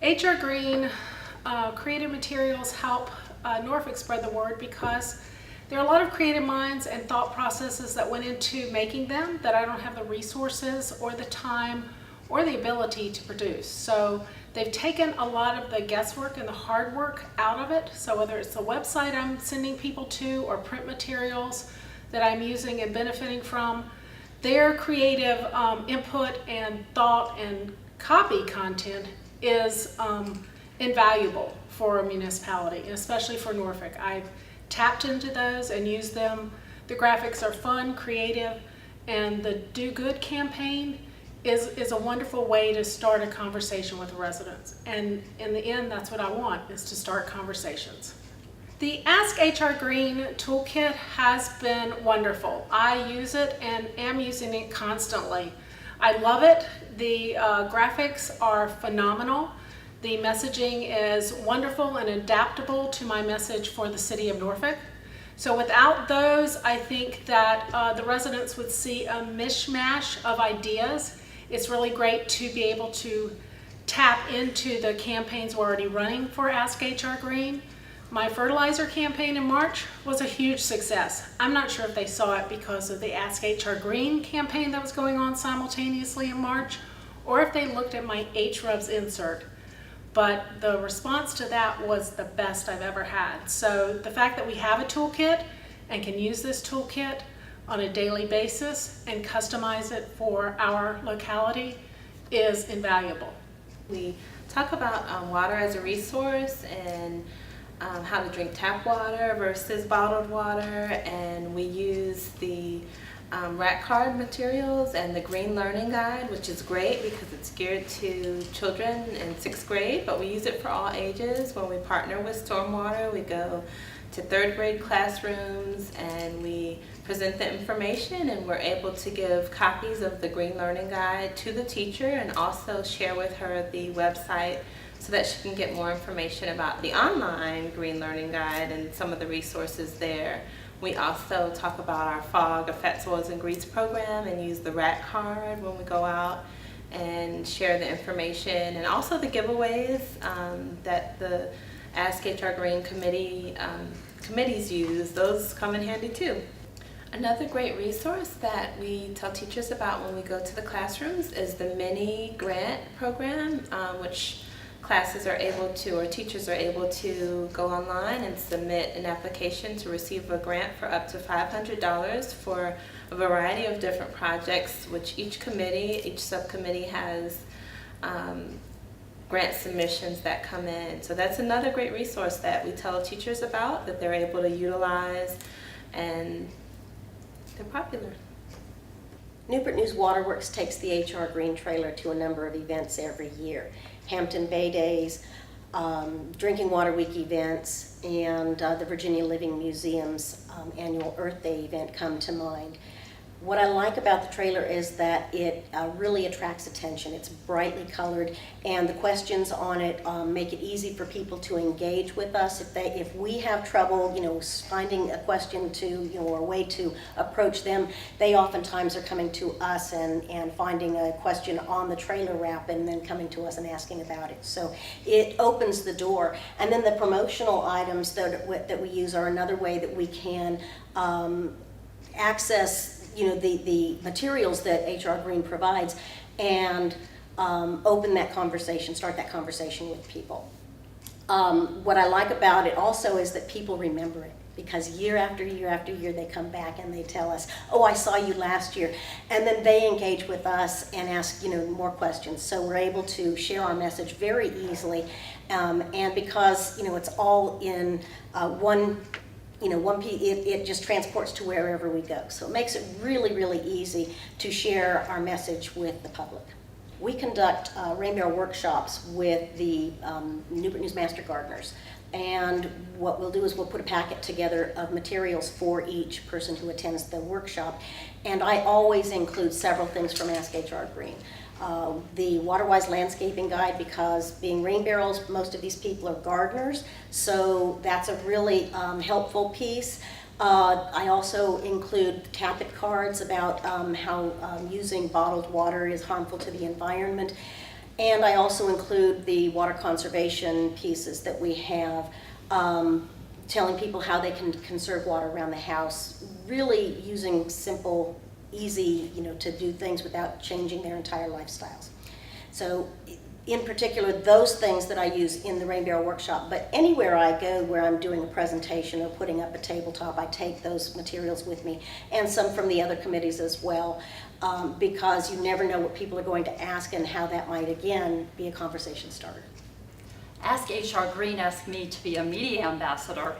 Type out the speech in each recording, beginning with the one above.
askHRgreen creative materials help Norfolk spread the word because there are a lot of creative minds and thought processes that went into making them that I don't have the resources or the time or the ability to produce. So they've taken a lot of the guesswork and the hard work out of it. So whether it's the website I'm sending people to or print materials that I'm using and benefiting from, their creative input and thought and copy content is invaluable for a municipality, and especially for Norfolk. I've tapped into those and used them. The graphics are fun, creative, and the Do Good campaign is a wonderful way to start a conversation with the residents. And in the end, that's what I want, is to start conversations. The askHRgreen toolkit has been wonderful. I use it and am using it constantly. I love it. The graphics are phenomenal. The messaging is wonderful and adaptable to my message for the city of Norfolk. So without those, I think that the residents would see a mishmash of ideas. It's really great to be able to tap into the campaigns we're already running for askHRgreen. My fertilizer campaign in March was a huge success. I'm not sure if they saw it because of the askHRgreen campaign that was going on simultaneously in March, or if they looked at my HRubs insert. But the response to that was the best I've ever had. So the fact that we have a toolkit and can use this toolkit on a daily basis and customize it for our locality is invaluable. We talk about water as a resource and how to drink tap water versus bottled water, and we use the rat card materials and the Green Learning Guide, which is great because it's geared to children in 6th grade, but we use it for all ages. When we partner with Stormwater, we go to 3rd grade classrooms and we present the information, and we're able to give copies of the Green Learning Guide to the teacher and also share with her the website so that she can get more information about the online Green Learning Guide and some of the resources there. We also talk about our FOG, or Fats, Oils, and Grease program, and use the rat card when we go out and share the information, and also the giveaways that the askHRgreen committees use. Those come in handy too. Another great resource that we tell teachers about when we go to the classrooms is the mini grant program, which classes are able to, or teachers are able to go online and submit an application to receive a grant for up to $500 for a variety of different projects, which each subcommittee has grant submissions that come in. So that's another great resource that we tell teachers about, that they're able to utilize, and they're popular. Newport News Waterworks takes the askHRgreen trailer to a number of events every year. Hampton Bay Days, Drinking Water Week events, and the Virginia Living Museum's annual Earth Day event come to mind. What I like about the trailer is that it really attracts attention. It's brightly colored, and the questions on it make it easy for people to engage with us. If we have trouble, finding a question to, or a way to approach them, they oftentimes are coming to us and finding a question on the trailer wrap and then coming to us and asking about it. So it opens the door. And then the promotional items that we use are another way that we can access the materials that askHRgreen provides, and open that conversation, start that conversation with people. What I like about it also is that people remember it, because year after year after year they come back and they tell us, oh, I saw you last year, and then they engage with us and ask more questions. So we're able to share our message very easily, and because it's all in it just transports to wherever we go. So it makes it really, really easy to share our message with the public. We conduct rain barrel workshops with the Newport News Master Gardeners. And what we'll do is we'll put a packet together of materials for each person who attends the workshop. And I always include several things from askHRgreen. The Waterwise Landscaping Guide, because being rain barrels, most of these people are gardeners, so that's a really helpful piece. I also include tap-it cards about how using bottled water is harmful to the environment. And I also include the water conservation pieces that we have, telling people how they can conserve water around the house, really using simple, easy, to do things without changing their entire lifestyles. So in particular, those things that I use in the Rain Barrel Workshop, but anywhere I go where I'm doing a presentation or putting up a tabletop, I take those materials with me, and some from the other committees as well, because you never know what people are going to ask and how that might, again, be a conversation starter. askHRgreen asked me to be a media ambassador.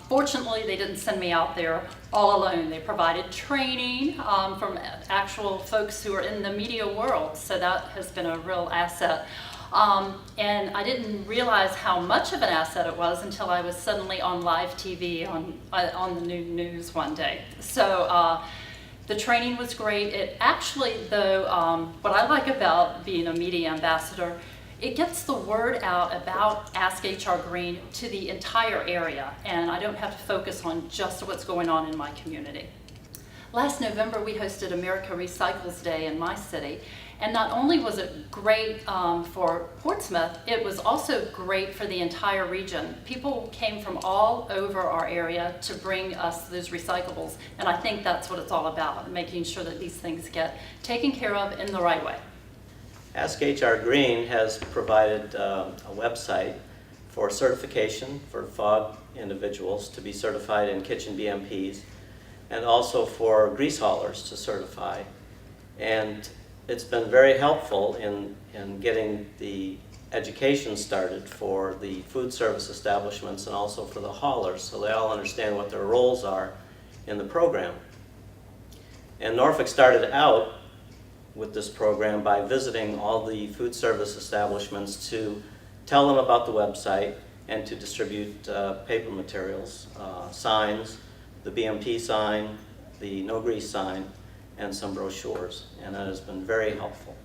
Fortunately, they didn't send me out there all alone. They provided training from actual folks who are in the media world, so that has been a real asset. And I didn't realize how much of an asset it was until I was suddenly on live TV on the new news one day. So the training was great. It actually, though, what I like about being a media ambassador, it gets the word out about askHRgreen to the entire area, and I don't have to focus on just what's going on in my community. Last November, we hosted America Recycles Day in my city, and not only was it great for Portsmouth, it was also great for the entire region. People came from all over our area to bring us those recyclables, and I think that's what it's all about, making sure that these things get taken care of in the right way. askHRgreen has provided a website for certification for FOG individuals to be certified in kitchen BMPs, and also for grease haulers to certify. And it's been very helpful in getting the education started for the food service establishments and also for the haulers, so they all understand what their roles are in the program. And Norfolk started out with this program by visiting all the food service establishments to tell them about the website and to distribute paper materials, signs, the BMP sign, the no grease sign, and some brochures, and that has been very helpful.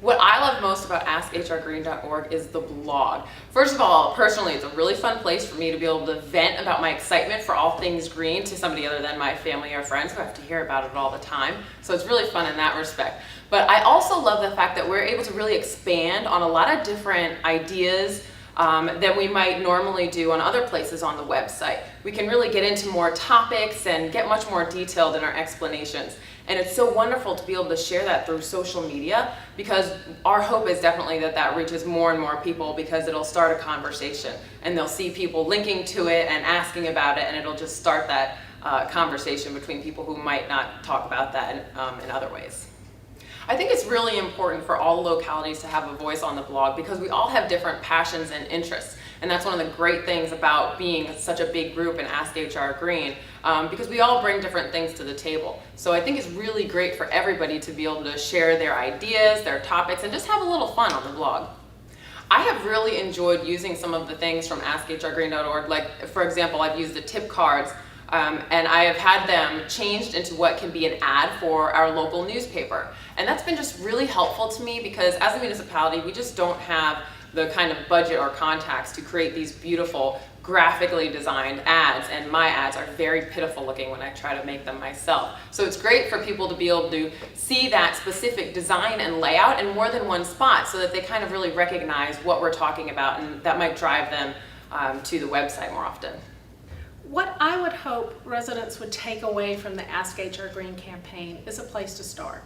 What I love most about askHRgreen.org is the blog. First of all, personally, it's a really fun place for me to be able to vent about my excitement for all things green to somebody other than my family or friends who have to hear about it all the time. So it's really fun in that respect. But I also love the fact that we're able to really expand on a lot of different ideas than we might normally do on other places on the website. We can really get into more topics and get much more detailed in our explanations. And it's so wonderful to be able to share that through social media, because our hope is definitely that that reaches more and more people, because it'll start a conversation and they'll see people linking to it and asking about it, and it'll just start that conversation between people who might not talk about that in other ways. I think it's really important for all localities to have a voice on the blog, because we all have different passions and interests. And that's one of the great things about being such a big group in askHRgreen, because we all bring different things to the table. So I think it's really great for everybody to be able to share their ideas, their topics, and just have a little fun on the blog. I have really enjoyed using some of the things from askHRgreen.org. Like, for example, I've used the tip cards, and I have had them changed into what can be an ad for our local newspaper. And that's been just really helpful to me, because as a municipality, we just don't have the kind of budget or contacts to create these beautiful graphically designed ads, and my ads are very pitiful looking when I try to make them myself. So it's great for people to be able to see that specific design and layout in more than one spot, so that they kind of really recognize what we're talking about, and that might drive them to the website more often. What I would hope residents would take away from the askHRgreen campaign is a place to start,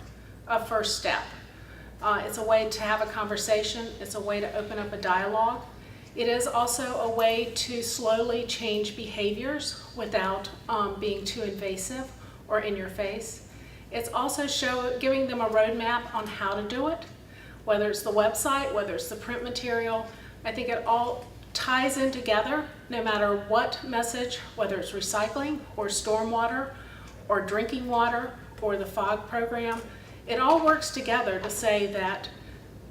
a first step. It's a way to have a conversation. It's a way to open up a dialogue. It is also a way to slowly change behaviors without being too invasive or in your face. It's also giving them a roadmap on how to do it, whether it's the website, whether it's the print material. I think it all ties in together, no matter what message, whether it's recycling or stormwater or drinking water or the FOG program. It all works together to say that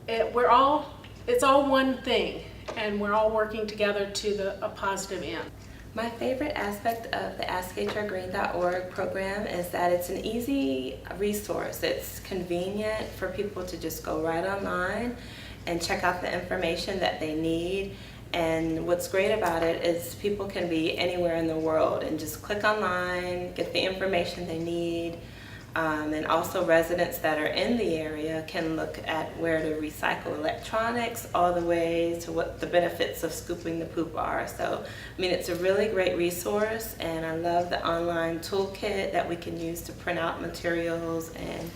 it's all one thing, and we're all working together to a positive end. My favorite aspect of the askHRgreen.org program is that it's an easy resource. It's convenient for people to just go right online and check out the information that they need. And what's great about it is people can be anywhere in the world and just click online, get the information they need. And also residents that are in the area can look at where to recycle electronics all the way to what the benefits of scooping the poop are. So, I mean, it's a really great resource, and I love the online toolkit that we can use to print out materials and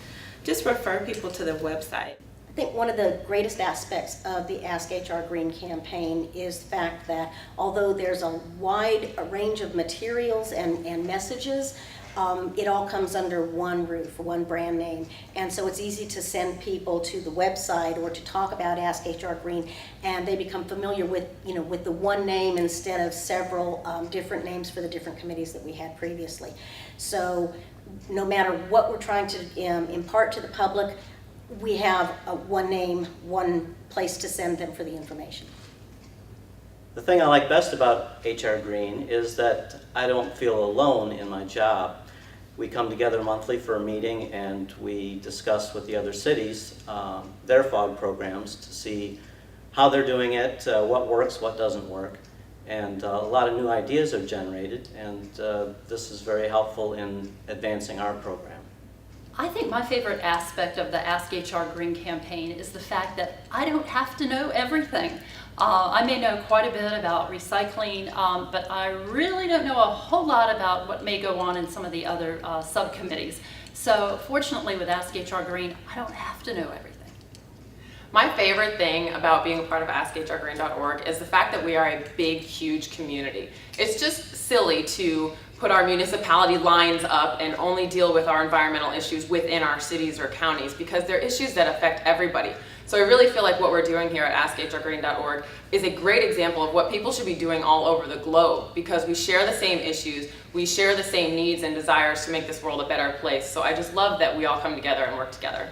just refer people to the website. I think one of the greatest aspects of the Ask HR Green campaign is the fact that although there's a wide range of materials and messages, it all comes under one roof, one brand name. And so it's easy to send people to the website or to talk about Ask HR Green, and they become familiar with, with the one name instead of several different names for the different committees that we had previously. So no matter what we're trying to impart to the public, we have one name, one place to send them for the information. The thing I like best about HR Green is that I don't feel alone in my job. We come together monthly for a meeting and we discuss with the other cities their FOG programs to see how they're doing it, what works, what doesn't work. And a lot of new ideas are generated, and this is very helpful in advancing our program. I think my favorite aspect of the Ask HR Green campaign is the fact that I don't have to know everything. I may know quite a bit about recycling, but I really don't know a whole lot about what may go on in some of the other subcommittees. So fortunately with Ask HR Green, I don't have to know everything. My favorite thing about being a part of askHRgreen.org is the fact that we are a big, huge community. It's just silly to put our municipality lines up and only deal with our environmental issues within our cities or counties, because they're issues that affect everybody. So I really feel like what we're doing here at askHRgreen.org is a great example of what people should be doing all over the globe, because we share the same issues, we share the same needs and desires to make this world a better place. So I just love that we all come together and work together.